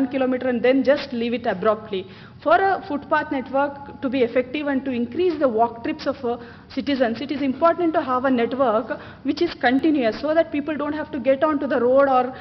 kilometer and then just leave it abruptly. For a footpath network to be effective and to increase the walk trips of citizens, it is important to have a network which is continuous so that people don't have to get onto the road or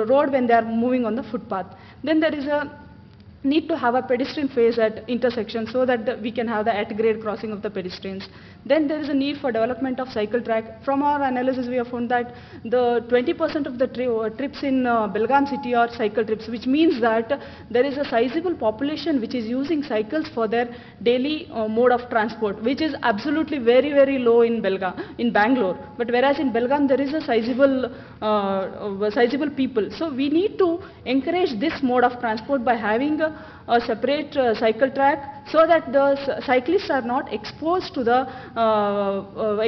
road when they are moving on the footpath. Then there is a need to have a pedestrian phase at intersections so that we can have the at-grade crossing of the pedestrians. Then there is a need for development of cycle track. From our analysis, we have found that the 20% of the trips in Belgaum city are cycle trips, which means that there is a sizable population which is using cycles for their daily mode of transport, which is absolutely very, very low in Bangalore. But whereas in Belgaum, there is a sizable people. So we need to encourage this mode of transport by having a separate cycle track so that the cyclists are not exposed to the or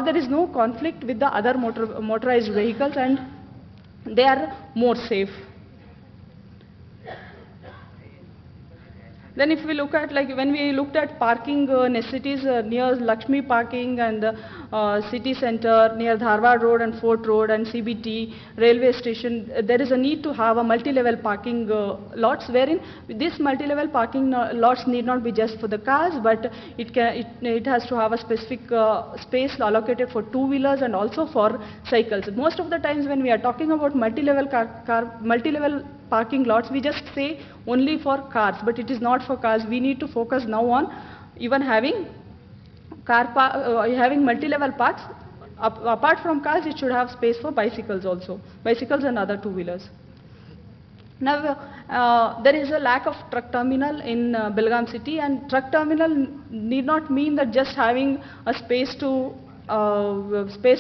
there is no conflict with the other motorized vehicles and they are more safe. Then if we look at, like when we looked at parking necessities near Lakshmi parking and city center, near Dharwad Road and Fort Road and CBT, railway station, there is a need to have a multi-level parking lots wherein this multi-level parking lots need not be just for the cars, but it has to have a specific space allocated for two-wheelers and also for cycles. Most of the times when we are talking about multi-level parking lots, we just say only for cars, but it is not for cars. We need to focus now on even having having multi-level parks. Apart from cars, it should have space for bicycles also, bicycles and other two-wheelers. Now, there is a lack of truck terminal in Belgaum city, and truck terminal need not mean that just having a space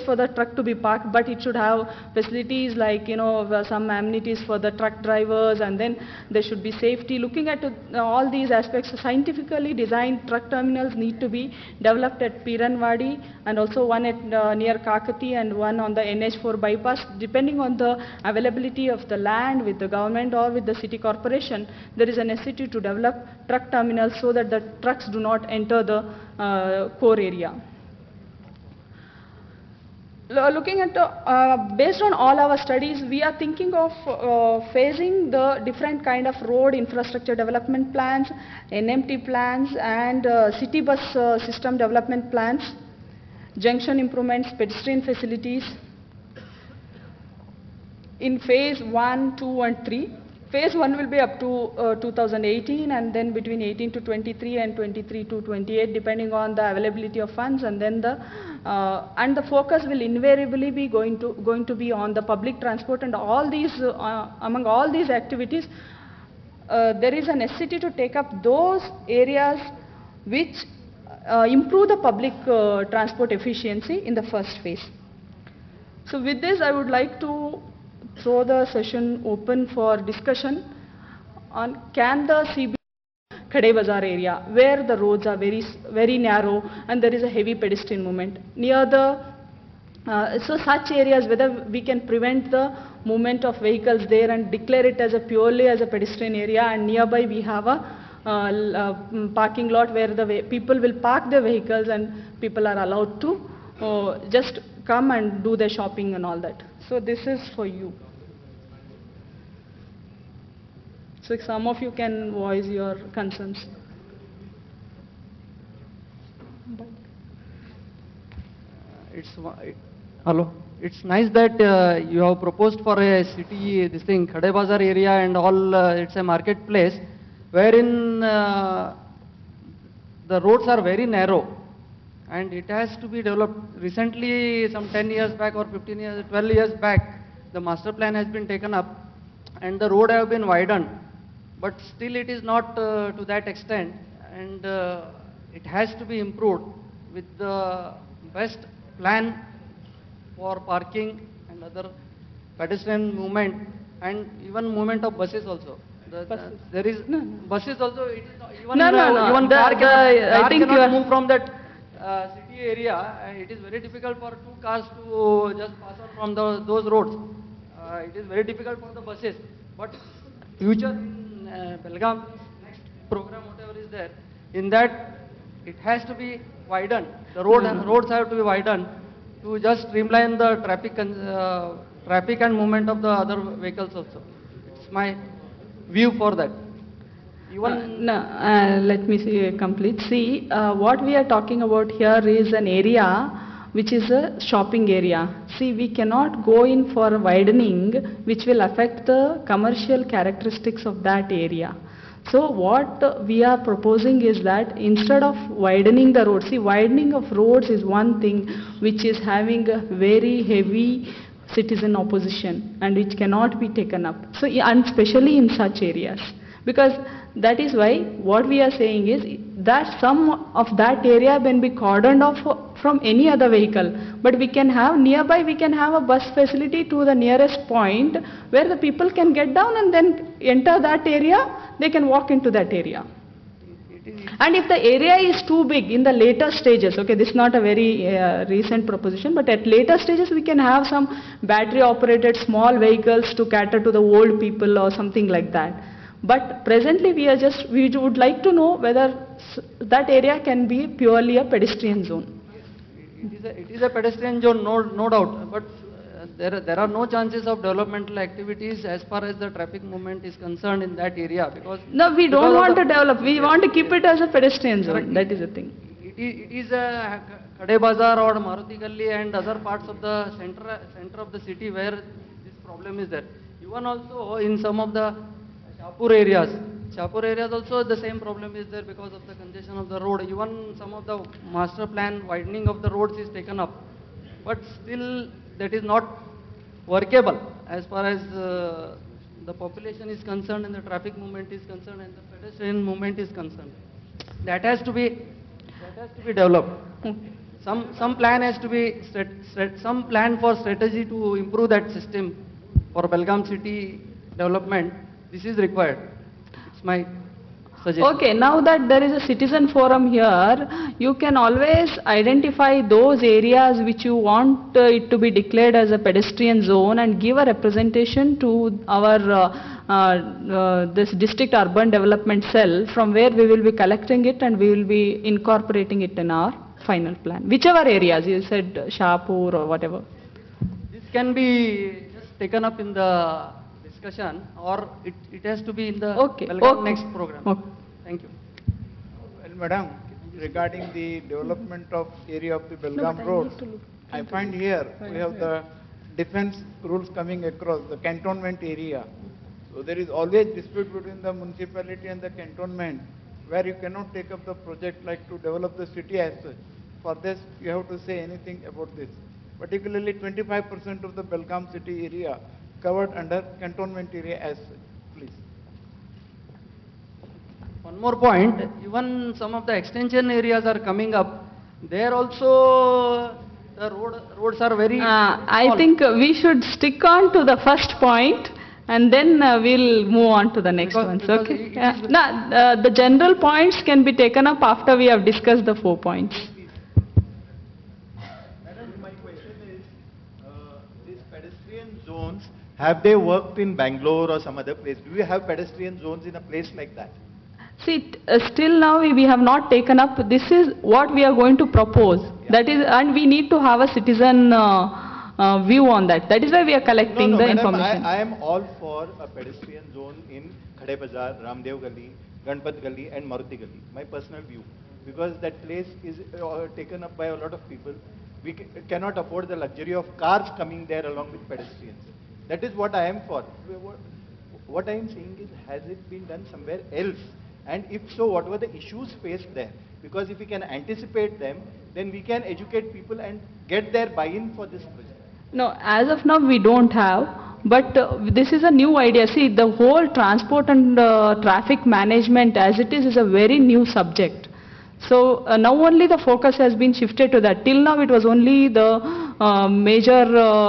for the truck to be parked, but it should have facilities like, some amenities for the truck drivers, and then there should be safety. Looking at all these aspects, scientifically designed truck terminals need to be developed at Piranwadi and also one at near Kakati and one on the NH4 bypass. Depending on the availability of the land with the government or with the city corporation, there is a necessity to develop truck terminals so that the trucks do not enter the core area. Looking at, based on all our studies, we are thinking of phasing the different kind of road infrastructure development plans, NMT plans, and city bus system development plans, junction improvements, pedestrian facilities in phase 1, 2, and 3. Phase 1 will be up to 2018, and then between 18 to 23 and 23 to 28, depending on the availability of funds, and then the focus will invariably be going to be on the public transport. And all these among all these activities, there is a necessity to take up those areas which improve the public transport efficiency in the first phase. So with this, I would like to throw the session open for discussion on can the CB Khade Bazaar area, where the roads are very, very narrow and there is a heavy pedestrian movement near the so such areas, whether we can prevent the movement of vehicles there and declare it as purely as a pedestrian area, and nearby we have a parking lot where the people will park their vehicles and people are allowed to just come and do their shopping and all that. So this is for you. So some of you can voice your concerns. Hello. It's nice that you have proposed for a city, this thing, Khade Bazaar area and all, it's a marketplace, wherein the roads are very narrow and it has to be developed. Recently, some 10 years back or 15 years, 12 years back, the master plan has been taken up and the road have been widened. But still it is not to that extent, and it has to be improved with the best plan for parking and other pedestrian movement and even movement of buses also. There is buses also. It is not, even even car cannot move from that city area. It is very difficult for two cars to just pass on from those roads. It is very difficult for the buses. But future Belgaum, next program, whatever is there, in that it has to be widened. The roads have to be widened to just streamline the traffic and movement of the other vehicles also. It's my view for that. Even No, let me see, complete. See, what we are talking about here is an area which is a shopping area. See, we cannot go in for widening which will affect the commercial characteristics of that area. So what we are proposing is that instead of widening the road, see, widening of roads is one thing which is having a very heavy citizen opposition and which cannot be taken up. So, and especially in such areas. Because that is why what we are saying is that some of that area can be cordoned off from any other vehicle, but we can have nearby, we can have a bus facility to the nearest point where the people can get down and then enter that area, they can walk into that area. And if the area is too big in the later stages, okay, this is not a very recent proposition, but at later stages we can have some battery operated small vehicles to cater to the old people or something like that. But presently we would like to know whether that area can be purely a pedestrian zone. It is a pedestrian zone, no doubt, but there are no chances of developmental activities as far as the traffic movement is concerned in that area, because no, we don't want to develop, we want to keep it as a pedestrian zone, that is the thing. It is a Khade Bazaar or Maruti Galli and other parts of the center of the city where this problem is there. Even also in some of the Shahpur areas also the same problem is there because of the congestion of the road. Even some of the master plan widening of the roads is taken up, but still that is not workable as far as the population is concerned and the traffic movement is concerned and the pedestrian movement is concerned. That has to be developed. Some plan has to be some plan for strategy to improve that system for Belgaum city development. This is required. It's my suggestion. Okay, now that there is a citizen forum here, you can always identify those areas which you want it to be declared as a pedestrian zone and give a representation to our this district urban development cell, from where we will be collecting it and we will be incorporating it in our final plan. Whichever areas, you said Shahpur or whatever. This can be just taken up in the discussion, or it has to be in the Belgaum next program. Okay. Thank you. Well, Madam, regarding the development of area of the Belgaum roads, I find here we have the defense rules coming across the cantonment area. So there is always dispute between the municipality and the cantonment, where you cannot take up the project like to develop the city as such. For this, you have to say anything about this. Particularly 25% of the Belgaum city area covered under cantonment area as such. Please. One more point, even some of the extension areas are coming up. There also the roads are very I small. think we should stick on to the first point and then we'll move on to the next ones. because Okay. it is- The general points can be taken up after we have discussed the 4 points. Madam, my question is, these pedestrian zones, have they worked in Bangalore or some other place? Do you have pedestrian zones in a place like that? See, still now we have not taken up, this is what we are going to propose. That is, and we need to have a citizen view on that. That is why we are collecting the madam, information. I am all for a pedestrian zone in Khade Bazaar, Ramdev Gali, Ganpat Gali and Maruti Gali, my personal view. Because that place is taken up by a lot of people. We cannot afford the luxury of cars coming there along with pedestrians. That is what I am for. What I am saying is, has it been done somewhere else? And if so, what were the issues faced there? Because if we can anticipate them, then we can educate people and get their buy-in for this project. No, as of now we don't have, but this is a new idea. See, the whole transport and traffic management as it is a very new subject. So now only the focus has been shifted to that. Till now it was only the major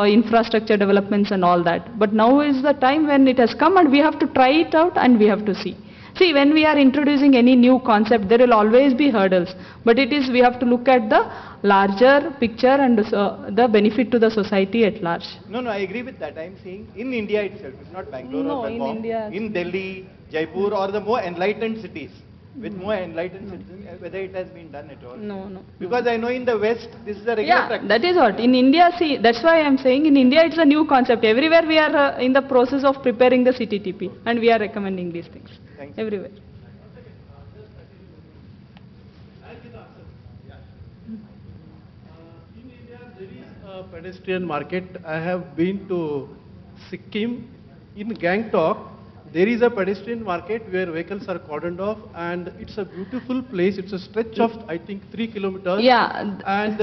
infrastructure developments and all that. But now is the time when it has come and we have to try it out and we have to see. See, when we are introducing any new concept, there will always be hurdles. But we have to look at the larger picture and the benefit to the society at large. No, I agree with that. I am saying in India itself, it's not Bangalore No, or in Bengal, India. in Delhi, Jaipur or the more enlightened cities. with more enlightened citizens, whether it has been done at all? No, no. Because I know in the West, this is a regular Yeah, practice. that is what. In India, see, that's why I'm saying in India it's a new concept. Everywhere we are in the process of preparing the CTTP and we are recommending these things. Thank you. Everywhere. In India, there is a pedestrian market. I have been to Sikkim. In Gangtok, there is a pedestrian market where vehicles are cordoned off, and it's a beautiful place. It's a stretch of, I think, 3 kilometers. Yeah. And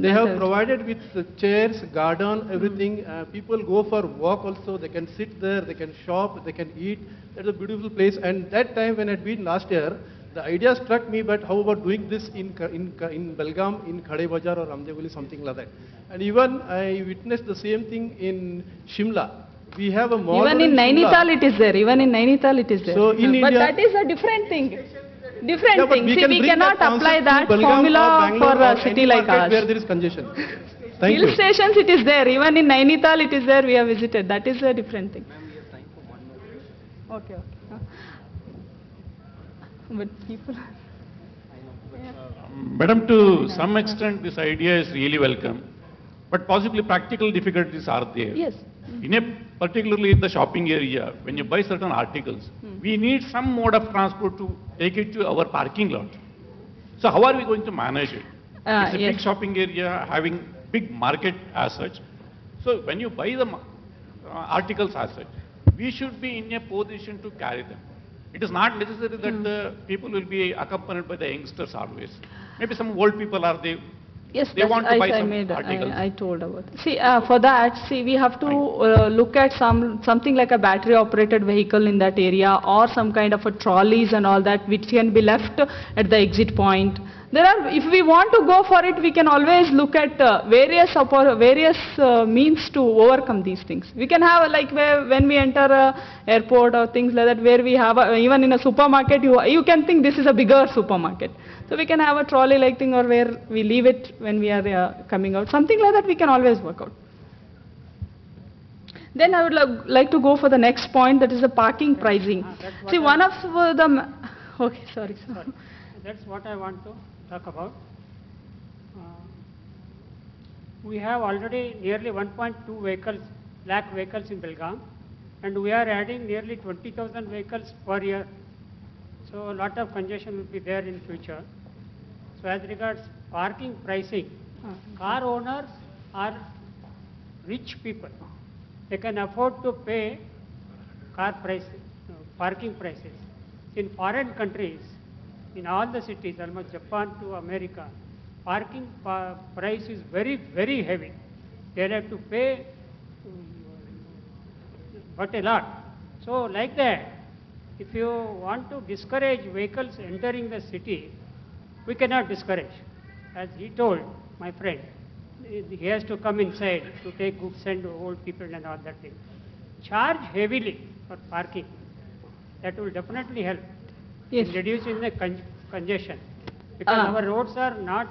they that's have it. provided with the chairs, garden, everything. People go for walk also. They can sit there, they can shop, they can eat. That's a beautiful place. And that time when I had been last year, the idea struck me, but how about doing this in Belgaum, in Khade Bazar or Ramdevgali, something like that. And even I witnessed the same thing in Shimla. We have a mall. Even in Nainital it is there. Even in Nainital it is there. So in but India- that is a different thing. Different Yeah, but thing. we See, can we bring cannot that apply concept that to Belgaum or formula Bangalore for a or city any like market ours. where there is congestion. Thank Hill you. stations it is there. Even in Nainital it is there. We have visited. That is a different thing. Okay, okay. But people. Madam, to some extent, this idea is really welcome, but possibly practical difficulties are there. Yes. Particularly in the shopping area, when you buy certain articles, we need some mode of transport to take it to our parking lot. So how are we going to manage it? It's a Yes. big shopping area, having big market as such. So when you buy the articles as such, we should be in a position to carry them. It is not necessary that the people will be accompanied by the youngsters always. Maybe some old people are there. Yes, They that's- want to buy I some made, articles. I told about it. See, for that, see, we have to look at something like a battery-operated vehicle in that area, or some kind of a trolleys and all that, which can be left at the exit point. There are, if we want to go for it, we can always look at various means to overcome these things. We can have like when we enter a airport or things like that, where we have even in a supermarket, you can think this is a bigger supermarket. So we can have a trolley-like thing, or where we leave it when we are coming out. Something like that we can always work out. Then I would like to go for the next point, that is the parking pricing. See, one of the... Okay, sorry. That's what I want to talk about. We have already nearly 1.2 lakh vehicles in Belgaum, and we are adding nearly 20,000 vehicles per year. So a lot of congestion will be there in future. So as regards parking pricing, car owners are rich people. They can afford to pay parking prices. In foreign countries, in all the cities, almost Japan to America, parking price is very, very heavy. They have to pay but a lot. So like that, if you want to discourage vehicles entering the city, we cannot discourage. As he told, my friend, he has to come inside to take goods and old people and all that thing. Charge heavily for parking. That will definitely help Yes. in reducing the congestion. Because our roads are not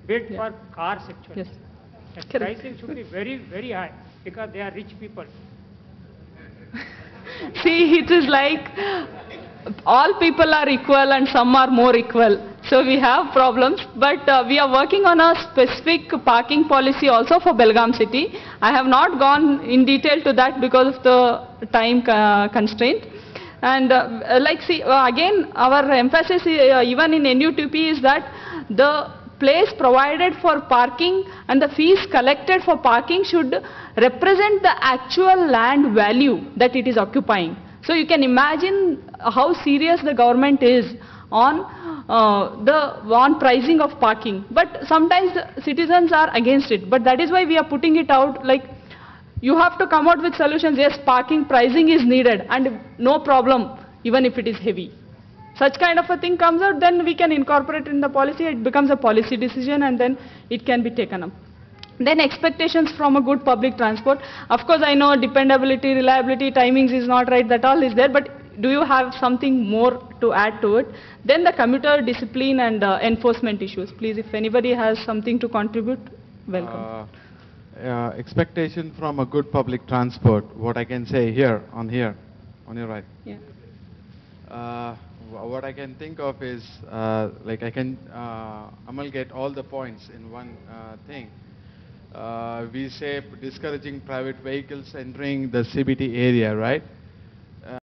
built for cars actually. Yes. The Correct. pricing should be very, very high because they are rich people. See, it is like all people are equal and some are more equal. So we have problems, but we are working on a specific parking policy also for Belgaum city. I have not gone in detail to that because of the time constraint. And again, our emphasis even in NUTP is that the place provided for parking and the fees collected for parking should represent the actual land value that it is occupying. So you can imagine how serious the government is on pricing of parking. But sometimes the citizens are against it. But that is why we are putting it out like, you have to come out with solutions. Yes, parking pricing is needed and no problem, even if it is heavy. Such kind of a thing comes out, then we can incorporate in the policy. It becomes a policy decision and then it can be taken up. Then expectations from a good public transport. Of course, I know dependability, reliability, timings is not right, that all is there, but do you have something more to add to it? Then the commuter discipline and enforcement issues. Please, if anybody has something to contribute, welcome. Expectation from a good public transport, what I can say here, on your right. Yeah. what I can think of is, like I can amalgate all the points in one thing. We say discouraging private vehicles entering the CBT area, right?